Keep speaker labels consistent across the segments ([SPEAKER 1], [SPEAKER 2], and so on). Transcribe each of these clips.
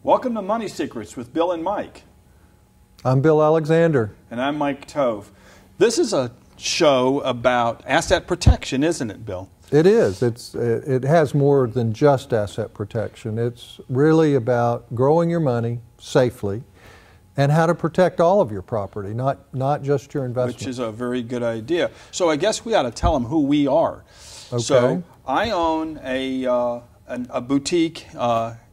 [SPEAKER 1] Welcome to Money Secrets with Bill and Mike.
[SPEAKER 2] I'm Bill Alexander.
[SPEAKER 1] And I'm Mike Tove. This is a show about asset protection, isn't it, Bill?
[SPEAKER 2] It is. It has more than just asset protection. It's really about growing your money safely and how to protect all of your property, not just your investment.
[SPEAKER 1] Which is a very good idea. So I guess we ought to tell them who we are.
[SPEAKER 2] Okay.
[SPEAKER 1] So I own a boutique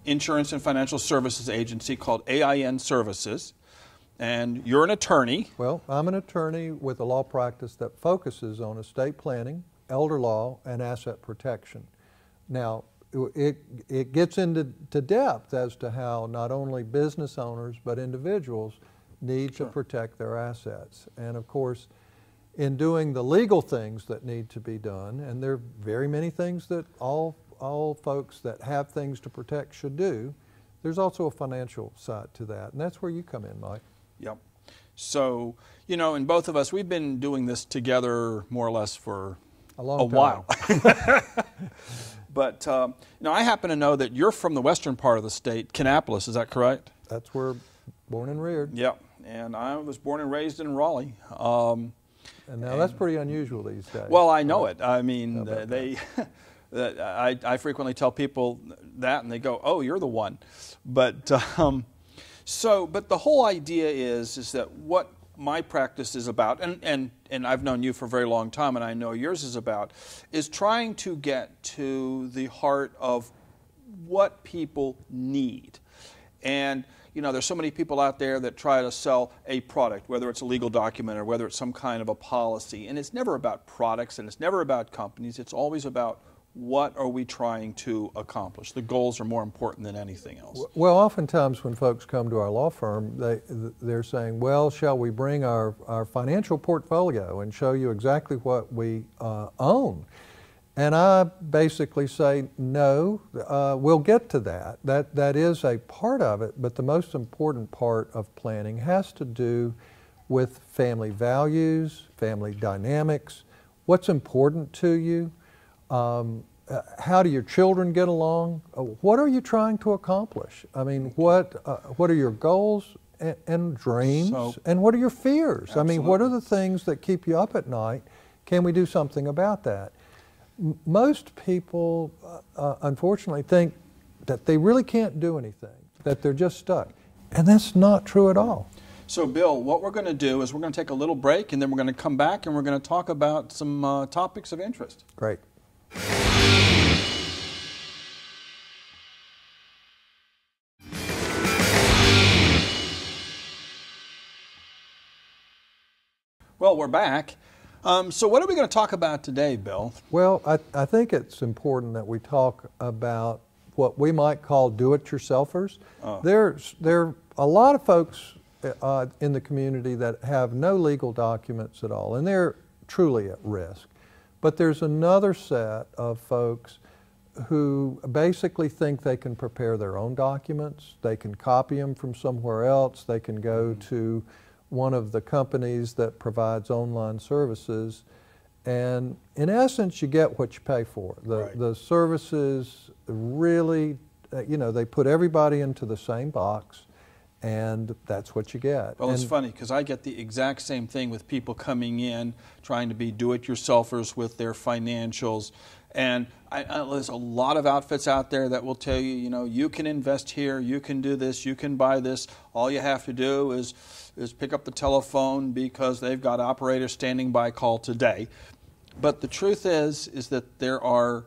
[SPEAKER 1] insurance and financial services agency called AIN Services, and you're an attorney.
[SPEAKER 2] Well, I'm an attorney with a law practice that focuses on estate planning, elder law, and asset protection. Now, it gets into depth as to how not only business owners but individuals need to protect their assets. And of course, in doing the legal things that need to be done, and there are very many things that all folks that have things to protect should do, there's also a financial side to that, and that's where you come in, Mike.
[SPEAKER 1] Yep. So, you know, and both of us, we've been doing this together more or less for
[SPEAKER 2] a long
[SPEAKER 1] while. But, you know, I happen to know that you're from the western part of the state, Kannapolis, is that correct?
[SPEAKER 2] That's where born and reared.
[SPEAKER 1] Yep. And I was born and raised in Raleigh.
[SPEAKER 2] And now that's pretty unusual these days.
[SPEAKER 1] Well, I know it. I mean, I frequently tell people that, and they go, "Oh, you're the one." But but the whole idea is that what my practice is about, and I've known you for a very long time, and I know yours is about, is trying to get to the heart of what people need. And you know, there's so many people out there that try to sell a product, whether it's a legal document or whether it's some kind of a policy. And it's never about products and it's never about companies. It's always about what are we trying to accomplish. The goals are more important than anything else.
[SPEAKER 2] Well, oftentimes when folks come to our law firm, they're saying, well, shall we bring our financial portfolio and show you exactly what we own? And I basically say, no, we'll get to that. That is a part of it, but the most important part of planning has to do with family values, family dynamics, what's important to you, how do your children get along, what are you trying to accomplish? I mean, what are your goals and dreams, and what are your fears?
[SPEAKER 1] Absolutely.
[SPEAKER 2] I mean, what are the things that keep you up at night? Can we do something about that? Most people, unfortunately, think that they really can't do anything, that they're just stuck. And that's not true at all.
[SPEAKER 1] So, Bill, what we're going to do is we're going to take a little break, and then we're going to come back, and we're going to talk about some topics of interest.
[SPEAKER 2] Great.
[SPEAKER 1] Well, we're back. So what are we going to talk about today, Bill?
[SPEAKER 2] Well, I think it's important that we talk about what we might call do-it-yourselfers. There are a lot of folks in the community that have no legal documents at all, and they're truly at risk. But there's another set of folks who basically think they can prepare their own documents, they can copy them from somewhere else, they can go to one of the companies that provides online services, and in essence you get what you pay for. The services really, you know, they put everybody into the same box, and that's what you get.
[SPEAKER 1] Well, it's funny because I get the exact same thing with people coming in trying to be do-it-yourselfers with their financials. And there's a lot of outfits out there that will tell you, you know, you can invest here, you can do this, you can buy this. All you have to do is pick up the telephone because they've got operators standing by, call today. But the truth is that there are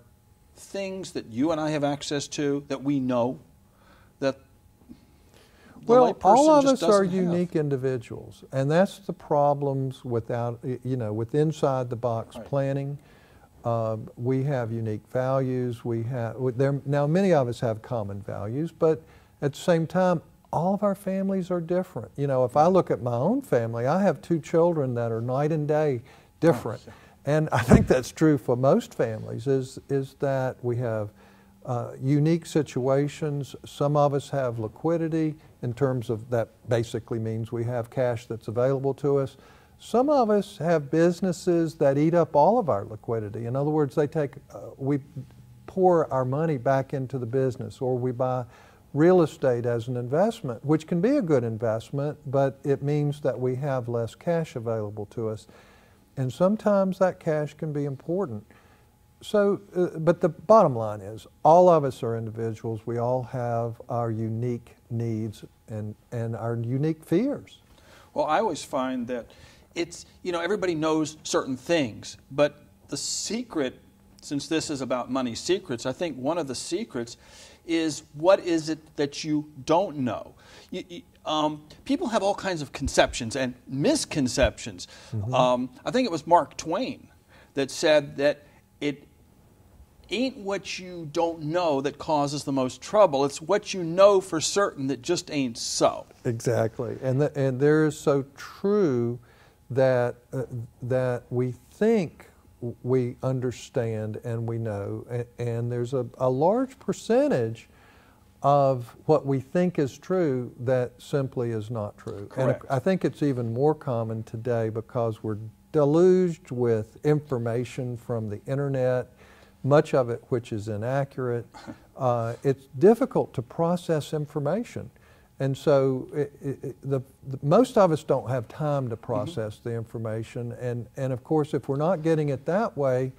[SPEAKER 1] things that you and I have access to that we know that
[SPEAKER 2] well, all of us are unique individuals, and that's the problems without, you know, with inside the box planning. We have unique values. Now many of us have common values, but at the same time, all of our families are different. You know, if I look at my own family, I have 2 children that are night and day different. And I think that's true for most families, is that we have unique situations. Some of us have liquidity in terms of that basically means we have cash that's available to us. Some of us have businesses that eat up all of our liquidity. In other words, we pour our money back into the business, or we buy real estate as an investment, which can be a good investment, but it means that we have less cash available to us. And sometimes that cash can be important. So, but the bottom line is, all of us are individuals. We all have our unique needs and our unique fears.
[SPEAKER 1] Well, I always find that it's, everybody knows certain things, but the secret, since this is about money secrets, I think one of the secrets is, what is it that you don't know? People have all kinds of conceptions and misconceptions. Mm-hmm. I think it was Mark Twain that said that it ain't what you don't know that causes the most trouble. It's what you know for certain that just ain't so.
[SPEAKER 2] Exactly. And there is so true that we think we understand and we know, and there's a large percentage of what we think is true that simply is not true.
[SPEAKER 1] Correct.
[SPEAKER 2] And I think it's even more common today because we're deluged with information from the internet, much of it which is inaccurate. It's difficult to process information. And so most of us don't have time to process the information. And of course, if we're not getting it that way,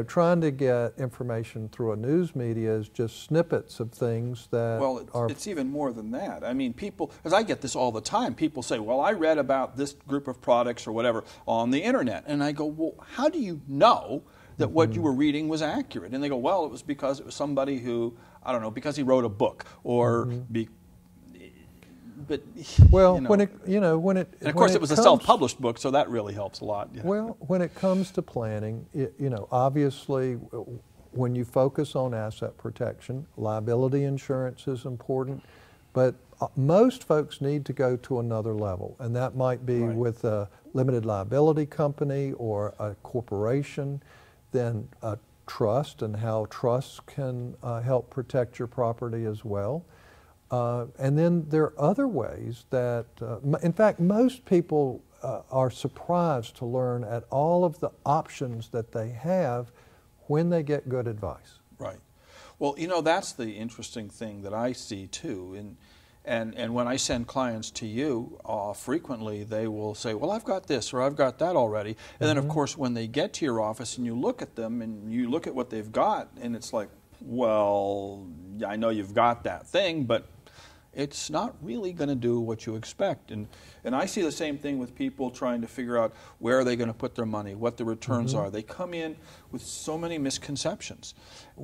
[SPEAKER 2] trying to get information through a news media is just snippets of things that
[SPEAKER 1] it's even more than that. I mean, people, because I get this all the time, people say, well, I read about this group of products or whatever on the internet. And I go, well, how do you know that what you were reading was accurate? And they go, well, it was because it was somebody who, I don't know, because he wrote a book or but
[SPEAKER 2] when it
[SPEAKER 1] and of course it was a self-published book, so that really helps a lot.
[SPEAKER 2] Well, when it comes to planning, obviously when you focus on asset protection, liability insurance is important, but most folks need to go to another level, and that might be with a limited liability company or a corporation, then a trust and how trusts can help protect your property as well. And then there are other ways that, in fact, most people are surprised to learn at all of the options that they have when they get good advice.
[SPEAKER 1] Right. Well, that's the interesting thing that I see too. And when I send clients to you, frequently they will say, well, I've got this or I've got that already. And then, of course, when they get to your office and you look at them and you look at what they've got, and it's like, well, I know you've got that thing, but it's not really going to do what you expect. And I see the same thing with people trying to figure out where are they going to put their money, what the returns are. They come in with so many misconceptions.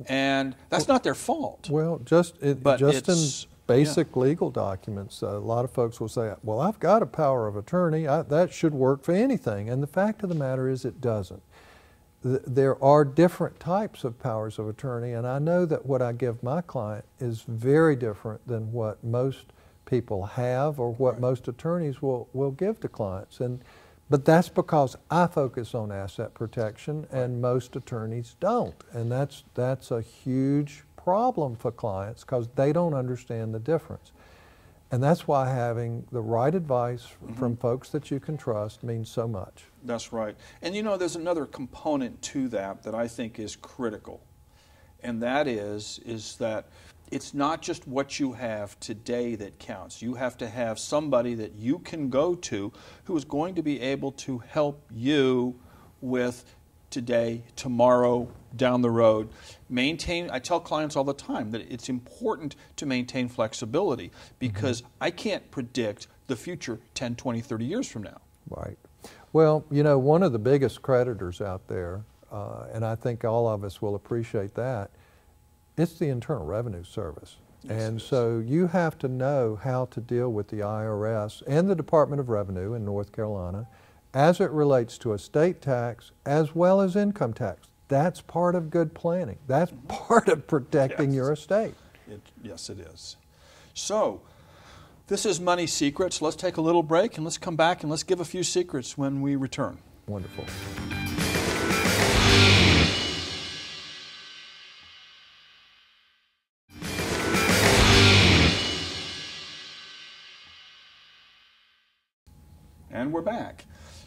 [SPEAKER 1] And that's not their fault.
[SPEAKER 2] Well, just in basic legal documents, a lot of folks will say, well, I've got a power of attorney. That should work for anything. And the fact of the matter is it doesn't. There are different types of powers of attorney, and I know that what I give my client is very different than what most people have or what most attorneys will give to clients. But that's because I focus on asset protection and most attorneys don't. And that's a huge problem for clients because they don't understand the difference. And that's why having the right advice from folks that you can trust means so much.
[SPEAKER 1] That's right. And there's another component to that I think is critical. And that is that it's not just what you have today that counts. You have to have somebody that you can go to who is going to be able to help you with today, tomorrow, down the road. I tell clients all the time that it's important to maintain flexibility because I can't predict the future 10, 20, 30 years from now.
[SPEAKER 2] Right. Well, one of the biggest creditors out there, and I think all of us will appreciate that, it's the Internal Revenue Service. Yes, and so you have to know how to deal with the IRS and the Department of Revenue in North Carolina as it relates to estate tax as well as income tax. That's part of good planning. That's part of protecting your estate.
[SPEAKER 1] Yes, it is. So, this is Money Secrets. Let's take a little break and let's come back and let's give a few secrets when we return.
[SPEAKER 2] Wonderful.
[SPEAKER 1] And we're back.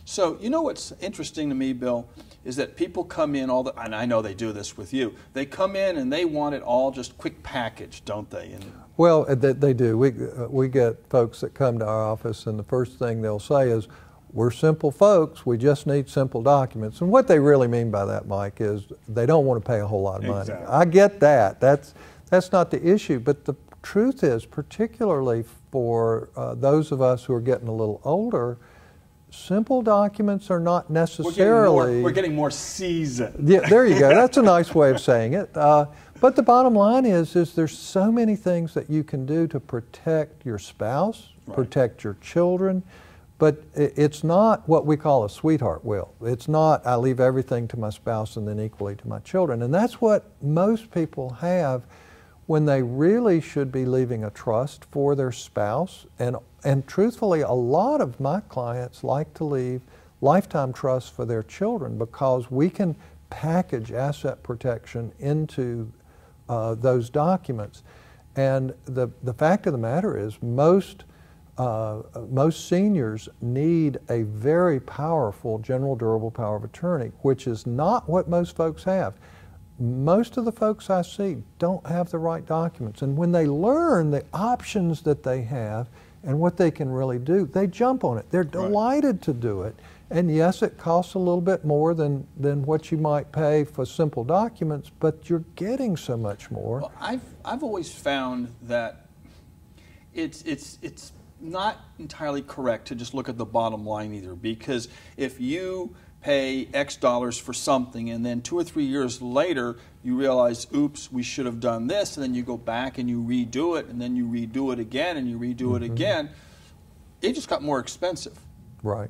[SPEAKER 1] So, you know what's interesting to me, Bill, is that people come in and I know they do this with you, they come in and they want it all just quick packaged, don't they?
[SPEAKER 2] Well, they do. We get folks that come to our office, and the first thing they'll say is, we're simple folks, we just need simple documents. And what they really mean by that, Mike, is they don't want to pay a whole lot of money.
[SPEAKER 1] Exactly.
[SPEAKER 2] I get that. That's not the issue. But the truth is, particularly for those of us who are getting a little older, simple documents are not necessarily...
[SPEAKER 1] We're getting more seasoned.
[SPEAKER 2] Yeah, there you go. That's a nice way of saying it. But the bottom line is there's so many things that you can do to protect your spouse,
[SPEAKER 1] right,
[SPEAKER 2] protect your children, but it's not what we call a sweetheart will. It's not, I leave everything to my spouse and then equally to my children. And that's what most people have when they really should be leaving a trust for their spouse. And truthfully, a lot of my clients like to leave lifetime trusts for their children because we can package asset protection into those documents. And the fact of the matter is most seniors need a very powerful general durable power of attorney, which is not what most folks have. Most of the folks I see don't have the right documents. And when they learn the options that they have and what they can really do, they jump on it. They're delighted to do it. And yes, it costs a little bit more than what you might pay for simple documents, but you're getting so much more.
[SPEAKER 1] Well, I've always found that it's not entirely correct to just look at the bottom line either, because if you pay X dollars for something and then 2 or 3 years later you realize, oops, we should have done this, and then you go back and you redo it, and then you redo it again and you redo it again, it just got more expensive.
[SPEAKER 2] Right.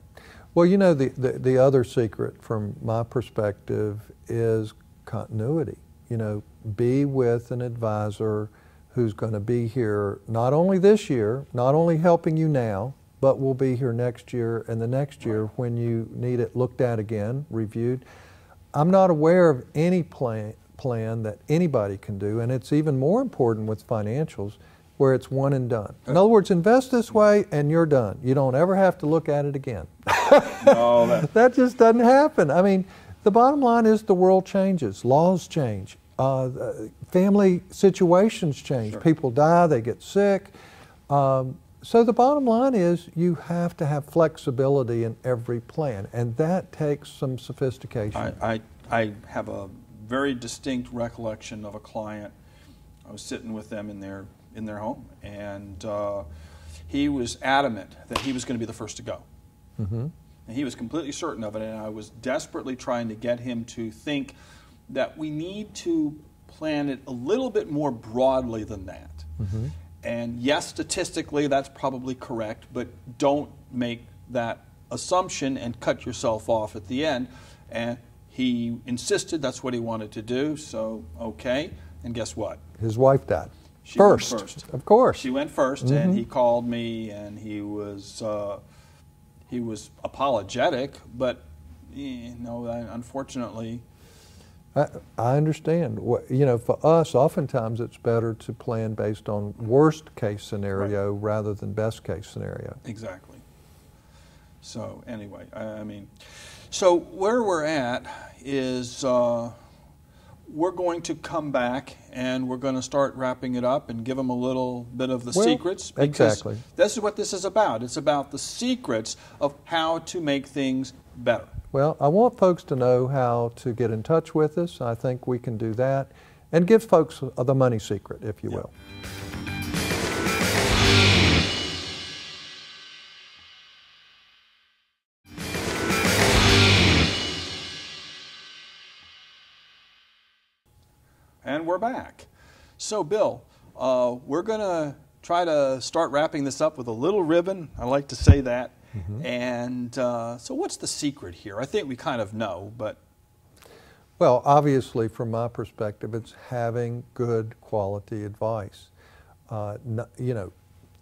[SPEAKER 2] Well, you know, the other secret from my perspective is continuity. You know, be with an advisor who's going to be here not only this year, not only helping you now, but will be here next year and the next year when you need it looked at again, reviewed. I'm not aware of any plan that anybody can do, and it's even more important with financials, where it's one and done. In other words, invest this way and you're done. You don't ever have to look at it again.
[SPEAKER 1] No,
[SPEAKER 2] that just doesn't happen. I mean, the bottom line is the world changes, laws change, family situations change.
[SPEAKER 1] Sure.
[SPEAKER 2] People die, they get sick. So the bottom line is you have to have flexibility in every plan, and that takes some sophistication.
[SPEAKER 1] I have a very distinct recollection of a client. I was sitting with them in their home, and he was adamant that he was going to be the first to go. And he was completely certain of it, and I was desperately trying to get him to think that we need to plan it a little bit more broadly than that. And yes, statistically, that's probably correct, but don't make that assumption and cut yourself off at the end. And he insisted that's what he wanted to do, so okay. And guess what?
[SPEAKER 2] His wife died.
[SPEAKER 1] She went first.
[SPEAKER 2] Of course.
[SPEAKER 1] She went first, and he called me, and he was apologetic, but you know, unfortunately.
[SPEAKER 2] I understand. You know, for us, oftentimes it's better to plan based on worst case scenario rather than best case scenario.
[SPEAKER 1] Exactly. So anyway, I mean, so where we're at is we're going to come back and we're going to start wrapping it up and give them a little bit of the secrets. Because this is what this is about. It's about the secrets of how to make things better.
[SPEAKER 2] Well, I want folks to know how to get in touch with us. I think we can do that. And give folks the money secret, if you will.
[SPEAKER 1] And we're back. So, Bill, we're going to try to start wrapping this up with a little ribbon. I like to say that. And so what's the secret here? I think we kind of know, but...
[SPEAKER 2] Well, obviously, from my perspective, it's having good quality advice. You know,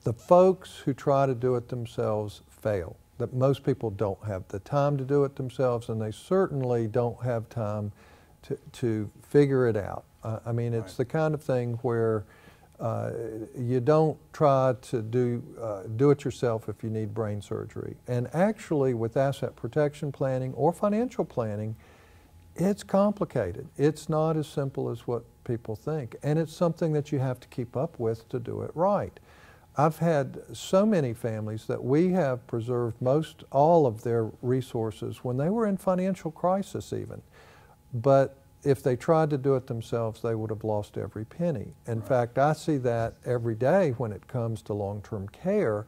[SPEAKER 2] the folks who try to do it themselves fail. That most people don't have the time to do it themselves, and they certainly don't have time to figure it out. I mean, it's the kind of thing where You don't try to do it yourself if you need brain surgery. And actually, with asset protection planning or financial planning, it's complicated. It's not as simple as what people think. And it's something that you have to keep up with to do it right. I've had so many families that we have preserved most all of their resources when they were in financial crisis even. But if they tried to do it themselves, they would have lost every penny. In fact, I see that every day when it comes to long-term care,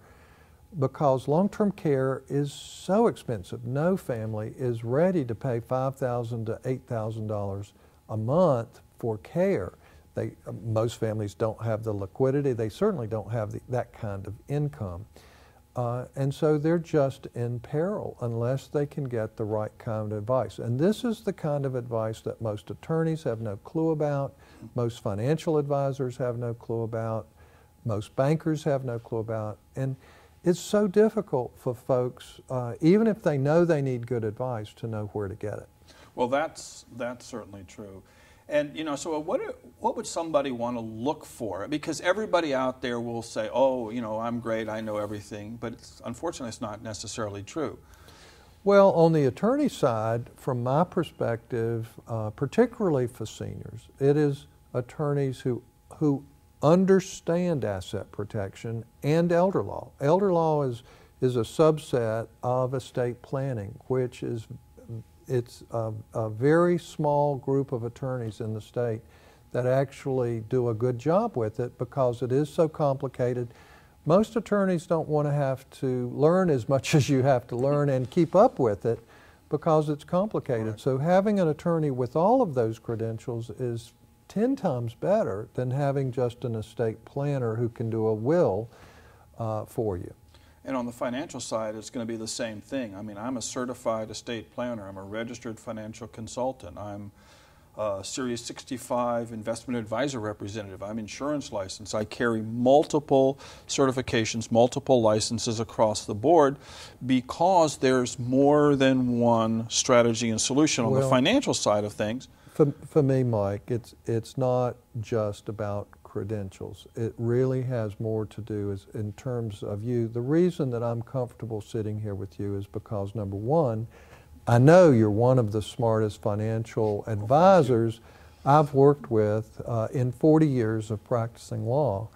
[SPEAKER 2] because long-term care is so expensive. No family is ready to pay $5,000 to $8,000 a month for care. Most families don't have the liquidity. They certainly don't have that kind of income. And so they're just in peril unless they can get the right kind of advice. And this is the kind of advice that most attorneys have no clue about, most financial advisors have no clue about, most bankers have no clue about. And it's so difficult for folks, even if they know they need good advice, to know where to get it.
[SPEAKER 1] Well, that's certainly true. And, you know, so what would somebody want to look for? Because everybody out there will say, oh, you know, I'm great, I know everything. But unfortunately, it's not necessarily true.
[SPEAKER 2] Well, on the attorney side, from my perspective, particularly for seniors, it is attorneys who understand asset protection and elder law. Elder law is a subset of estate planning, which is it's a very small group of attorneys in the state that actually do a good job with it because it is so complicated. Most attorneys don't want to have to learn as much as you have to learn and keep up with it because it's complicated. Right. So having an attorney with all of those credentials is 10 times better than having just an estate planner who can do a will for you.
[SPEAKER 1] And on the financial side, it's going to be the same thing. I mean, I'm a certified estate planner. I'm a registered financial consultant. I'm a Series 65 investment advisor representative. I'm insurance licensed. I carry multiple certifications, multiple licenses across the board because there's more than one strategy and solution on the financial side of things.
[SPEAKER 2] For me, Mike, it's not just about credentials. It really has more to do in terms of you. The reason that I'm comfortable sitting here with you is because, number one, I know you're one of the smartest financial advisors I've worked with in 40 years of practicing law.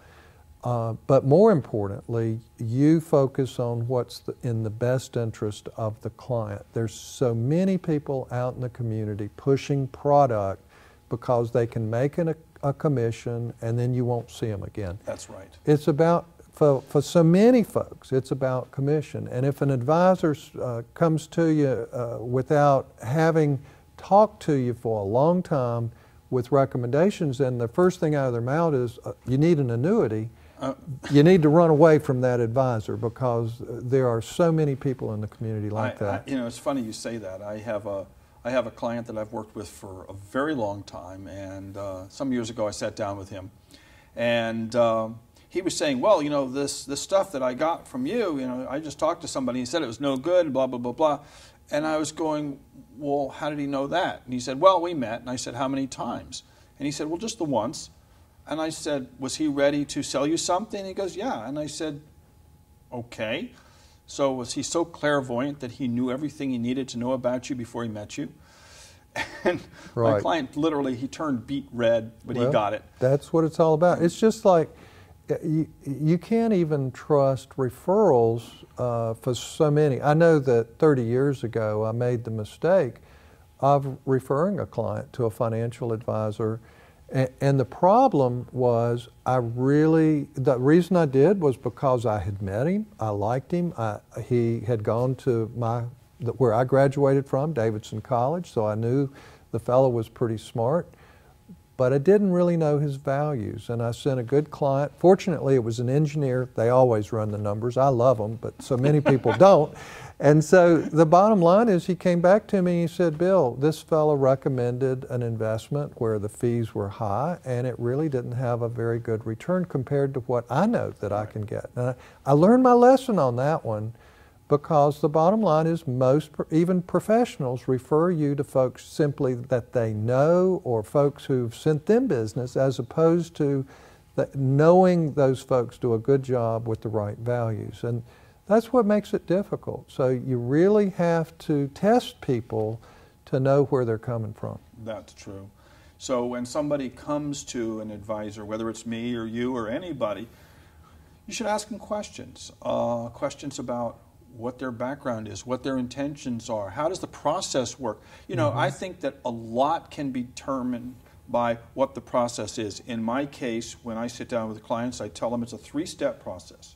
[SPEAKER 2] But more importantly, you focus on what's in the best interest of the client. There's so many people out in the community pushing product because they can make a commission and then you won't see them again.
[SPEAKER 1] That's right.
[SPEAKER 2] It's about, for so many folks, it's about commission. And if an advisor comes to you without having talked to you for a long time with recommendations, and the first thing out of their mouth is, you need an annuity, you need to run away from that advisor because there are so many people in the community like that.
[SPEAKER 1] You know, it's funny you say that. I have a client that I've worked with for a very long time, and some years ago I sat down with him, and he was saying, well, you know, this stuff that I got from you, you know, I just talked to somebody, he said it was no good, blah, blah, blah, blah. And I was going, well, how did he know that? And he said, well, we met. And I said, how many times? And he said, well, just the once. And I said, was he ready to sell you something? And he goes, yeah. And I said, okay. So was he so clairvoyant that he knew everything he needed to know about you before he met you? And my client, literally, he turned beet red, but he got it.
[SPEAKER 2] That's what it's all about. It's just like, you can't even trust referrals for so many. I know that 30 years ago I made the mistake of referring a client to a financial advisor, and the problem was the reason I did was because I had met him, I liked him, he had gone to where I graduated from, Davidson College, so I knew the fellow was pretty smart. But I didn't really know his values, and I sent a good client. Fortunately, it was an engineer. They always run the numbers. I love them, but so many people don't. And so the bottom line is he came back to me and he said, Bill, this fellow recommended an investment where the fees were high, and it really didn't have a very good return compared to what I know that I can get. And I learned my lesson on that one, because the bottom line is even professionals refer you to folks simply that they know or folks who've sent them business, as opposed to knowing those folks do a good job with the right values. And that's what makes it difficult. So you really have to test people to know where they're coming from.
[SPEAKER 1] That's true. So when somebody comes to an advisor, whether it's me or you or anybody, you should ask them questions. Questions about what their background is, what their intentions are, how does the process work. You know, I think that a lot can be determined by what the process is. In my case, when I sit down with clients, I tell them it's a 3-step process.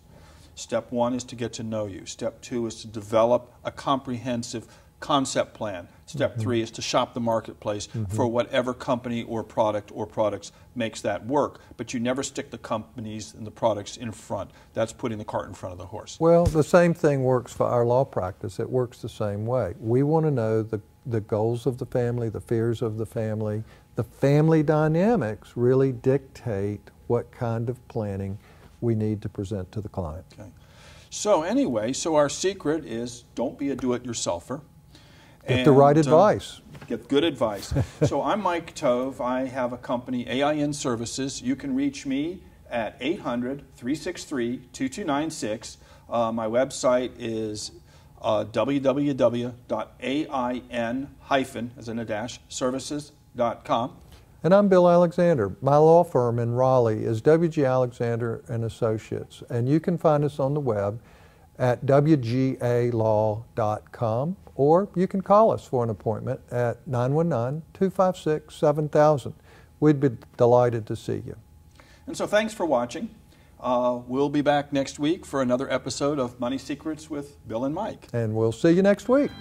[SPEAKER 1] Step 1 is to get to know you. Step 2 is to develop a comprehensive concept plan. Step 3 is to shop the marketplace for whatever company or product or products makes that work. But you never stick the companies and the products in front. That's putting the cart in front of the horse.
[SPEAKER 2] Well, the same thing works for our law practice. It works the same way. We want to know the goals of the family, the fears of the family. The family dynamics really dictate what kind of planning we need to present to the client.
[SPEAKER 1] Okay. So anyway, our secret is don't be a do-it-yourselfer.
[SPEAKER 2] Get the right advice.
[SPEAKER 1] Get good advice. So I'm Mike Tove. I have a company, AIN Services. You can reach me at 800-363-2296. My website is www.ain-services.com.
[SPEAKER 2] And I'm Bill Alexander. My law firm in Raleigh is W.G. Alexander and Associates, and you can find us on the web at wgalaw.com, or you can call us for an appointment at 919-256-7000. We'd be delighted to see you.
[SPEAKER 1] And so thanks for watching. We'll be back next week for another episode of Money Secrets with Bill and Mike.
[SPEAKER 2] And we'll see you next week.